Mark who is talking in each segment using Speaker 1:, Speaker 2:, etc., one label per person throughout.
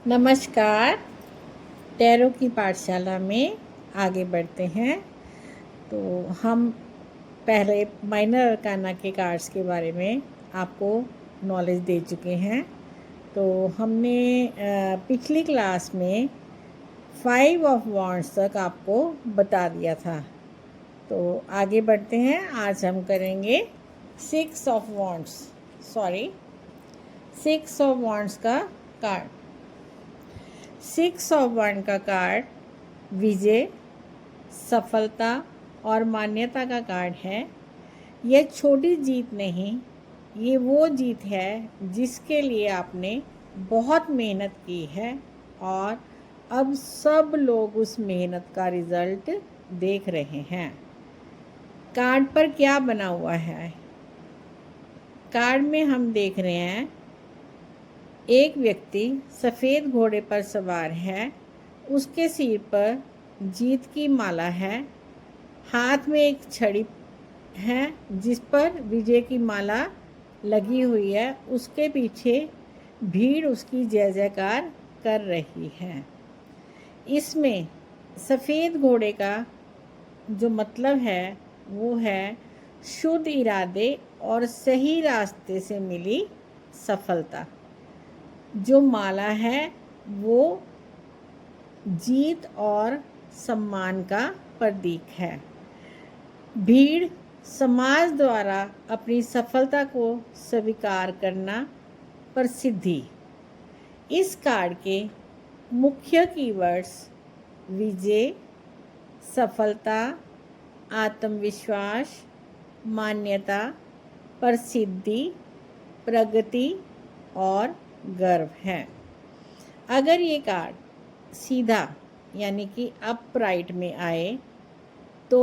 Speaker 1: नमस्कार। टैरो की पाठशाला में आगे बढ़ते हैं। तो हम पहले माइनर अरकाना के कार्ड्स के बारे में आपको नॉलेज दे चुके हैं। तो हमने पिछली क्लास में 5 ऑफ वॉन्ड्स तक आपको बता दिया था। तो आगे बढ़ते हैं। आज हम करेंगे 6 ऑफ वॉन्ड्स 6 ऑफ वॉन्ड्स का कार्ड। 6 ऑफ वॉन्ड का कार्ड विजय, सफलता और मान्यता का कार्ड है। यह छोटी जीत नहीं, ये वो जीत है जिसके लिए आपने बहुत मेहनत की है और अब सब लोग उस मेहनत का रिज़ल्ट देख रहे हैं। कार्ड पर क्या बना हुआ है? कार्ड में हम देख रहे हैं एक व्यक्ति सफ़ेद घोड़े पर सवार है। उसके सिर पर जीत की माला है। हाथ में एक छड़ी है जिस पर विजय की माला लगी हुई है। उसके पीछे भीड़ उसकी जय जयकार कर रही है। इसमें सफ़ेद घोड़े का जो मतलब है वो है शुद्ध इरादे और सही रास्ते से मिली सफलता। जो माला है वो जीत और सम्मान का प्रतीक है। भीड़ समाज द्वारा अपनी सफलता को स्वीकार करना, प्रसिद्धि। इस कार्ड के मुख्य कीवर्ड्स विजय, सफलता, आत्मविश्वास, मान्यता, प्रसिद्धि, प्रगति और गर्व है। अगर ये कार्ड सीधा यानी कि अपराइट में आए तो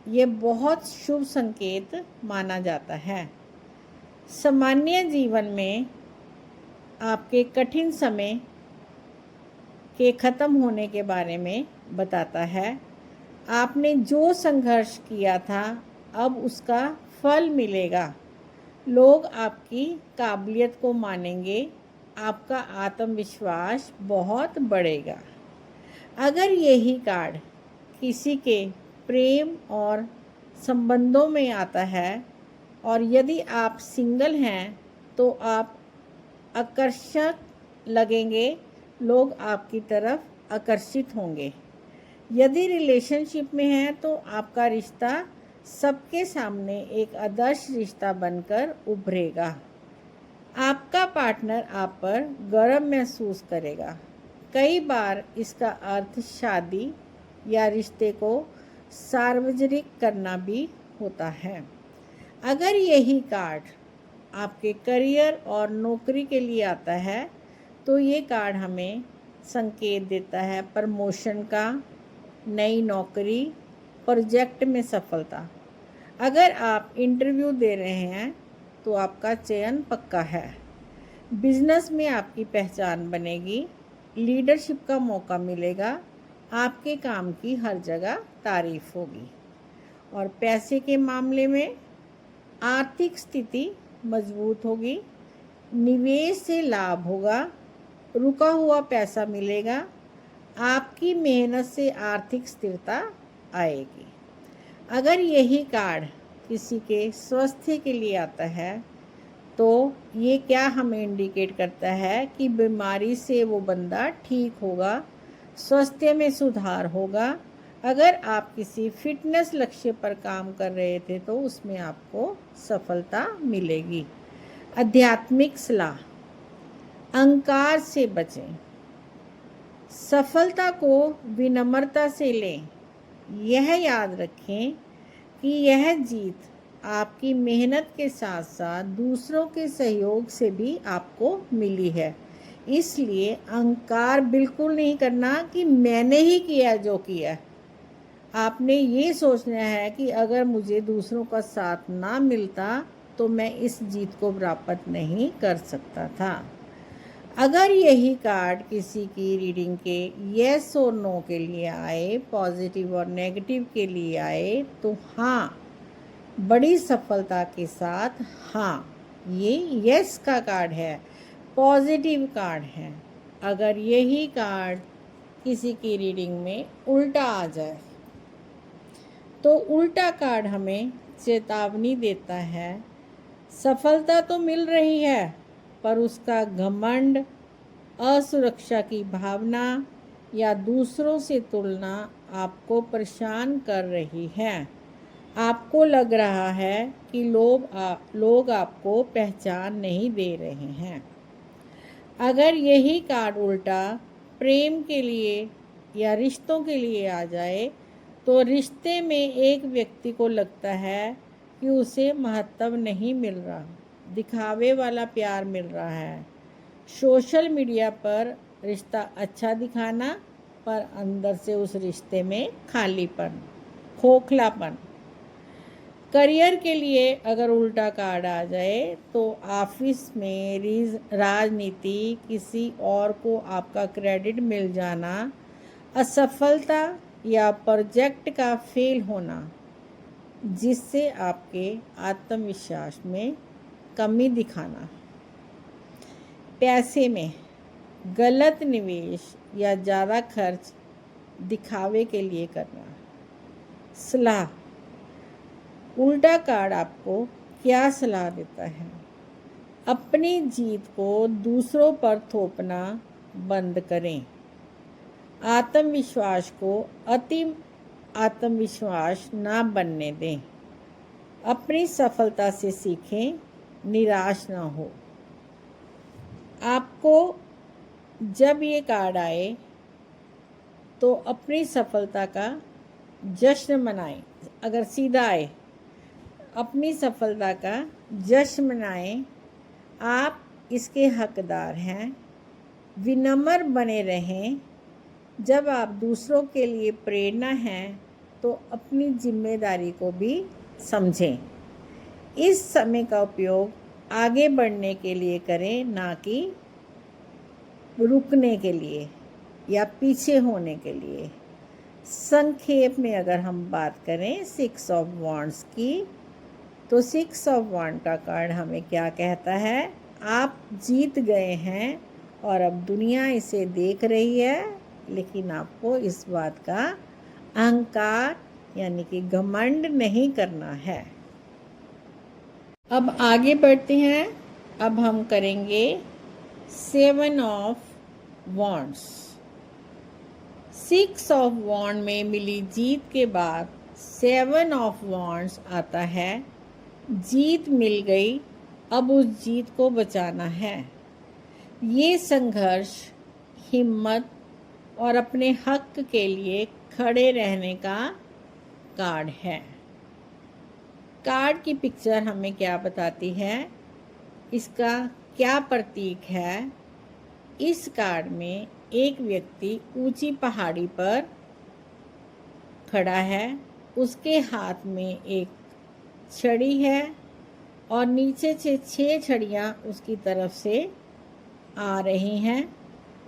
Speaker 1: ये बहुत शुभ संकेत माना जाता है। सामान्य जीवन में आपके कठिन समय के ख़त्म होने के बारे में बताता है। आपने जो संघर्ष किया था अब उसका फल मिलेगा। लोग आपकी काबिलियत को मानेंगे। आपका आत्मविश्वास बहुत बढ़ेगा। अगर यही कार्ड किसी के प्रेम और संबंधों में आता है और यदि आप सिंगल हैं तो आप आकर्षक लगेंगे। लोग आपकी तरफ आकर्षित होंगे। यदि रिलेशनशिप में हैं तो आपका रिश्ता सबके सामने एक आदर्श रिश्ता बनकर उभरेगा। आपका पार्टनर आप पर गर्व महसूस करेगा। कई बार इसका अर्थ शादी या रिश्ते को सार्वजनिक करना भी होता है। अगर यही कार्ड आपके करियर और नौकरी के लिए आता है तो ये कार्ड हमें संकेत देता है प्रमोशन का, नई नौकरी, प्रोजेक्ट में सफलता। अगर आप इंटरव्यू दे रहे हैं तो आपका चयन पक्का है। बिजनेस में आपकी पहचान बनेगी। लीडरशिप का मौका मिलेगा। आपके काम की हर जगह तारीफ होगी। और पैसे के मामले में आर्थिक स्थिति मजबूत होगी। निवेश से लाभ होगा। रुका हुआ पैसा मिलेगा। आपकी मेहनत से आर्थिक स्थिरता आएगी। अगर यही कार्ड किसी के स्वास्थ्य के लिए आता है तो ये क्या हमें इंडिकेट करता है कि बीमारी से वो बंदा ठीक होगा, स्वास्थ्य में सुधार होगा। अगर आप किसी फिटनेस लक्ष्य पर काम कर रहे थे तो उसमें आपको सफलता मिलेगी। आध्यात्मिक सलाह, अहंकार से बचें, सफलता को विनम्रता से लें। यह याद रखें कि यह जीत आपकी मेहनत के साथ साथ दूसरों के सहयोग से भी आपको मिली है। इसलिए अहंकार बिल्कुल नहीं करना कि मैंने ही किया जो किया। आपने ये सोचना है कि अगर मुझे दूसरों का साथ ना मिलता तो मैं इस जीत को प्राप्त नहीं कर सकता था। अगर यही कार्ड किसी की रीडिंग के येस और नो के लिए आए, पॉजिटिव और नेगेटिव के लिए आए तो हाँ, बड़ी सफलता के साथ हाँ, ये यस का कार्ड है, पॉजिटिव कार्ड है। अगर यही कार्ड किसी की रीडिंग में उल्टा आ जाए, तो उल्टा कार्ड हमें चेतावनी देता है, सफलता तो मिल रही है पर उसका घमंड, असुरक्षा की भावना या दूसरों से तुलना आपको परेशान कर रही है। आपको लग रहा है कि लोग आपको पहचान नहीं दे रहे हैं। अगर यही कार्ड उल्टा प्रेम के लिए या रिश्तों के लिए आ जाए, तो रिश्ते में एक व्यक्ति को लगता है कि उसे महत्व नहीं मिल रहा, दिखावे वाला प्यार मिल रहा है। सोशल मीडिया पर रिश्ता अच्छा दिखाना, पर अंदर से उस रिश्ते में खालीपन, खोखलापन। करियर के लिए अगर उल्टा कार्ड आ जाए, तो ऑफिस में राजनीति, किसी और को आपका क्रेडिट मिल जाना, असफलता या प्रोजेक्ट का फेल होना, जिससे आपके आत्मविश्वास में कमी दिखाना। पैसे में गलत निवेश या ज़्यादा खर्च दिखावे के लिए करना। सलाह, उल्टा कार्ड आपको क्या सलाह देता है? अपनी जीत को दूसरों पर थोपना बंद करें। आत्मविश्वास को अति आत्मविश्वास ना बनने दें। अपनी सफलता से सीखें, निराश ना हो। आपको जब ये कार्ड आए तो अपनी सफलता का जश्न मनाएं। अगर सीधा आए, अपनी सफलता का जश्न मनाएं। आप इसके हकदार हैं। विनम्र बने रहें। जब आप दूसरों के लिए प्रेरणा हैं, तो अपनी जिम्मेदारी को भी समझें। इस समय का उपयोग आगे बढ़ने के लिए करें, ना कि रुकने के लिए या पीछे होने के लिए। संक्षेप में अगर हम बात करें 6 ऑफ वॉन्ड्स की, तो 6 ऑफ वॉन्ड का कार्ड हमें क्या कहता है? आप जीत गए हैं और अब दुनिया इसे देख रही है, लेकिन आपको इस बात का अहंकार यानी कि घमंड नहीं करना है। अब आगे बढ़ते हैं। अब हम करेंगे 7 ऑफ वॉन्ड्स। 6 ऑफ वॉन्ड में मिली जीत के बाद 7 ऑफ वॉन्ड्स आता है। जीत मिल गई, अब उस जीत को बचाना है। ये संघर्ष, हिम्मत और अपने हक के लिए खड़े रहने का कार्ड है। कार्ड की पिक्चर हमें क्या बताती है? इसका क्या प्रतीक है? इस कार्ड में एक व्यक्ति ऊंची पहाड़ी पर खड़ा है। उसके हाथ में एक छड़ी है और नीचे से 6 छड़ियाँ उसकी तरफ से आ रही हैं।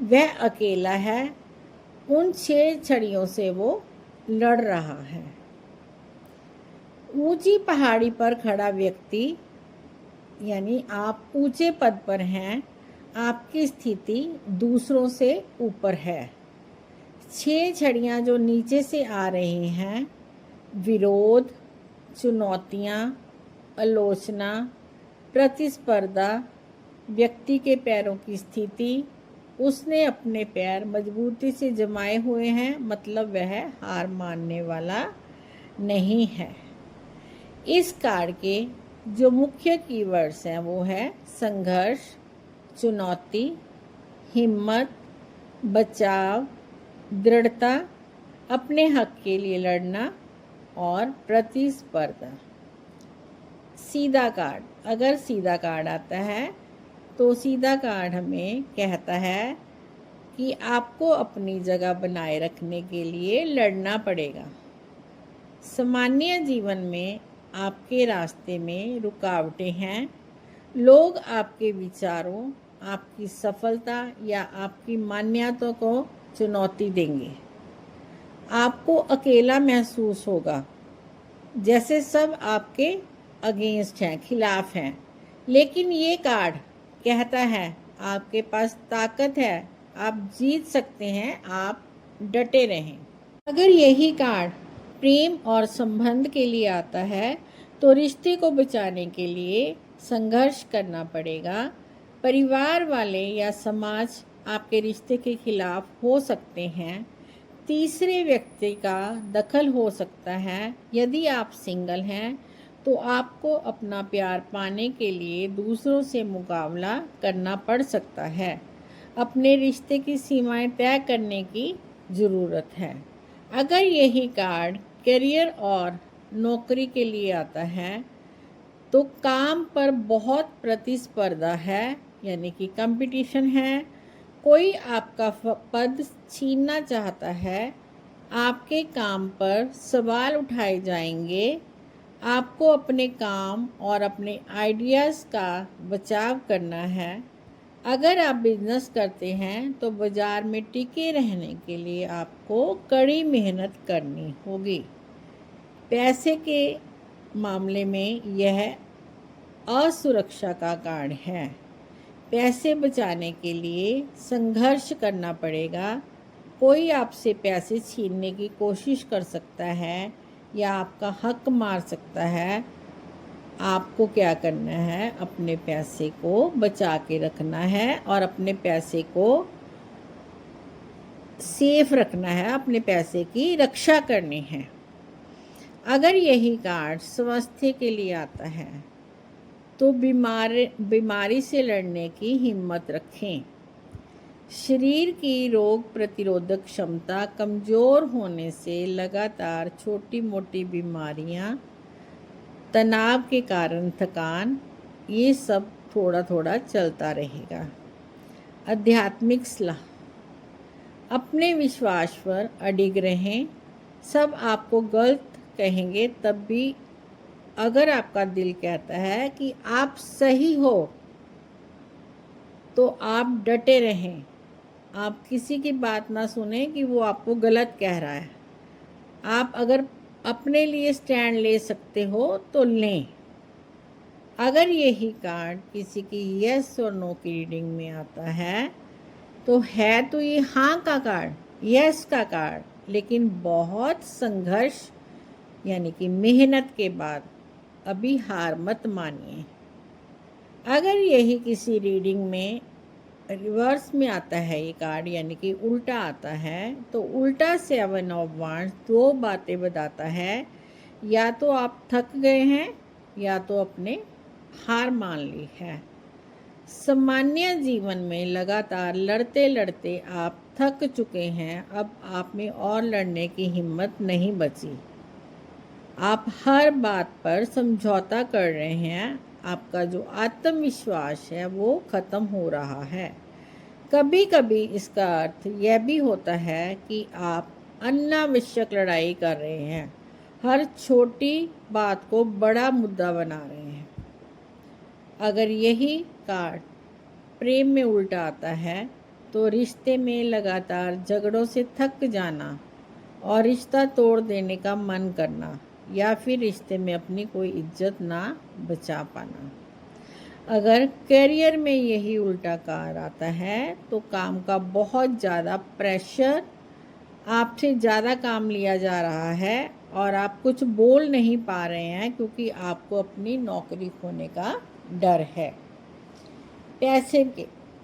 Speaker 1: वह अकेला है। उन 6 छड़ियों से वो लड़ रहा है। ऊंची पहाड़ी पर खड़ा व्यक्ति यानी आप ऊंचे पद पर हैं। आपकी स्थिति दूसरों से ऊपर है। 6 छड़ियाँ जो नीचे से आ रही हैं, विरोध, चुनौतियाँ, आलोचना, प्रतिस्पर्धा, व्यक्ति के पैरों की स्थिति। उसने अपने पैर मजबूती से जमाए हुए हैं, मतलब वह हार मानने वाला नहीं है। इस कार्ड के जो मुख्य कीवर्ड्स हैं वो है संघर्ष, चुनौती, हिम्मत, बचाव, दृढ़ता, अपने हक के लिए लड़ना और प्रतिस्पर्धा। सीधा कार्ड, अगर सीधा कार्ड आता है तो सीधा कार्ड हमें कहता है कि आपको अपनी जगह बनाए रखने के लिए लड़ना पड़ेगा। सामान्य जीवन में आपके रास्ते में रुकावटें हैं। लोग आपके विचारों, आपकी सफलता या आपकी मान्यताओं को चुनौती देंगे। आपको अकेला महसूस होगा, जैसे सब आपके अगेंस्ट हैं, खिलाफ हैं। लेकिन ये कार्ड कहता है आपके पास ताकत है, आप जीत सकते हैं, आप डटे रहें। अगर यही कार्ड प्रेम और संबंध के लिए आता है तो रिश्ते को बचाने के लिए संघर्ष करना पड़ेगा। परिवार वाले या समाज आपके रिश्ते के खिलाफ हो सकते हैं। तीसरे व्यक्ति का दखल हो सकता है। यदि आप सिंगल हैं तो आपको अपना प्यार पाने के लिए दूसरों से मुकाबला करना पड़ सकता है। अपने रिश्ते की सीमाएं तय करने की ज़रूरत है। अगर यही कार्ड करियर और नौकरी के लिए आता है तो काम पर बहुत प्रतिस्पर्धा है, यानी कि कंपटीशन है। कोई आपका पद छीनना चाहता है। आपके काम पर सवाल उठाए जाएंगे। आपको अपने काम और अपने आइडियाज़ का बचाव करना है। अगर आप बिजनेस करते हैं तो बाज़ार में टिके रहने के लिए आपको कड़ी मेहनत करनी होगी। पैसे के मामले में यह असुरक्षा का कार्ड है। पैसे बचाने के लिए संघर्ष करना पड़ेगा। कोई आपसे पैसे छीनने की कोशिश कर सकता है या आपका हक मार सकता है। आपको क्या करना है, अपने पैसे को बचा के रखना है और अपने पैसे को सेफ रखना है, अपने पैसे की रक्षा करनी है। अगर यही कार्ड स्वास्थ्य के लिए आता है तो बीमारी से लड़ने की हिम्मत रखें। शरीर की रोग प्रतिरोधक क्षमता कमज़ोर होने से लगातार छोटी मोटी बीमारियां, तनाव के कारण थकान, ये सब थोड़ा थोड़ा चलता रहेगा। आध्यात्मिक सलाह, अपने विश्वास पर अडिग रहें। सब आपको गलत कहेंगे, तब भी अगर आपका दिल कहता है कि आप सही हो तो आप डटे रहें। आप किसी की बात ना सुने कि वो आपको गलत कह रहा है। आप अगर अपने लिए स्टैंड ले सकते हो तो लें। अगर यही कार्ड किसी की यस और नो की रीडिंग में आता है तो ये हाँ का कार्ड, यस का कार्ड, लेकिन बहुत संघर्ष यानी कि मेहनत के बाद। अभी हार मत मानिए। अगर यही किसी रीडिंग में रिवर्स में आता है ये कार्ड, यानी कि उल्टा आता है, तो उल्टा 7 ऑफ वांड्स दो बातें बताता है। या तो आप थक गए हैं या तो अपने हार मान ली है। सामान्य जीवन में लगातार लड़ते लड़ते आप थक चुके हैं। अब आप में और लड़ने की हिम्मत नहीं बची। आप हर बात पर समझौता कर रहे हैं। आपका जो आत्मविश्वास है वो ख़त्म हो रहा है। कभी कभी इसका अर्थ यह भी होता है कि आप अनावश्यक लड़ाई कर रहे हैं, हर छोटी बात को बड़ा मुद्दा बना रहे हैं। अगर यही कार्ड प्रेम में उल्टा आता है तो रिश्ते में लगातार झगड़ों से थक जाना और रिश्ता तोड़ देने का मन करना, या फिर रिश्ते में अपनी कोई इज्जत ना बचा पाना। अगर करियर में यही उल्टा कार्ड आता है तो काम का बहुत ज़्यादा प्रेशर, आपसे ज़्यादा काम लिया जा रहा है और आप कुछ बोल नहीं पा रहे हैं क्योंकि आपको अपनी नौकरी खोने का डर है।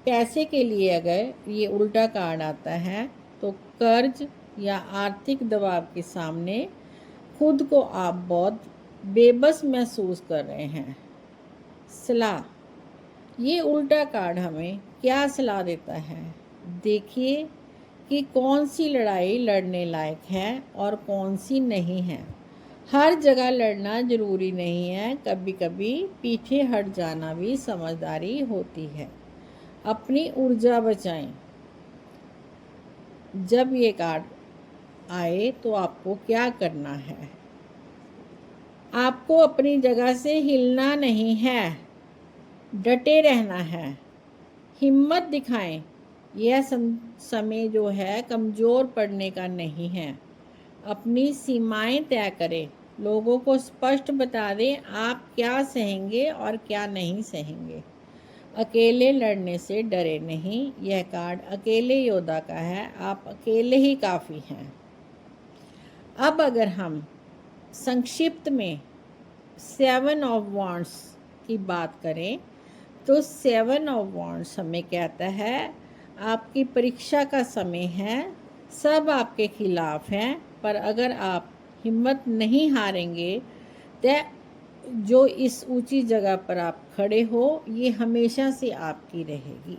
Speaker 1: पैसे के लिए अगर ये उल्टा कार्ड आता है तो कर्ज या आर्थिक दबाव के सामने खुद को आप बहुत बेबस महसूस कर रहे हैं। सलाह, ये उल्टा कार्ड हमें क्या सलाह देता है? देखिए कि कौन सी लड़ाई लड़ने लायक है और कौन सी नहीं है। हर जगह लड़ना ज़रूरी नहीं है, कभी कभी पीछे हट जाना भी समझदारी होती है। अपनी ऊर्जा बचाएं। जब ये कार्ड आए तो आपको क्या करना है? आपको अपनी जगह से हिलना नहीं है, डटे रहना है, हिम्मत दिखाएं। यह समय जो है कमज़ोर पड़ने का नहीं है। अपनी सीमाएं तय करें। लोगों को स्पष्ट बता दें आप क्या सहेंगे और क्या नहीं सहेंगे। अकेले लड़ने से डरे नहीं। यह कार्ड अकेले योद्धा का है, आप अकेले ही काफ़ी हैं। अब अगर हम संक्षिप्त में 7 ऑफ वॉन्ड्स की बात करें तो 7 ऑफ वॉन्ड्स हमें कहता है आपकी परीक्षा का समय है, सब आपके खिलाफ हैं, पर अगर आप हिम्मत नहीं हारेंगे तो जो इस ऊंची जगह पर आप खड़े हो ये हमेशा से आपकी रहेगी।